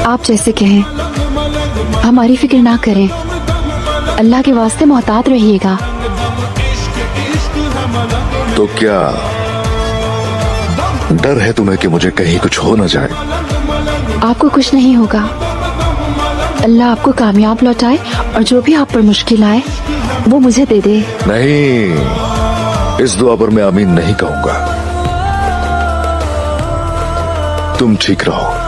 आप जैसे कहें, हमारी फिक्र ना करें। अल्लाह के वास्ते मोहतात रहिएगा। तो क्या डर है तुम्हें कि मुझे कहीं कुछ हो न जाए? आपको कुछ नहीं होगा। अल्लाह आपको कामयाब लौटाए और जो भी आप पर मुश्किल आए वो मुझे दे दे। नहीं, इस दुआ पर मैं आमीन नहीं कहूंगा। तुम ठीक रहो।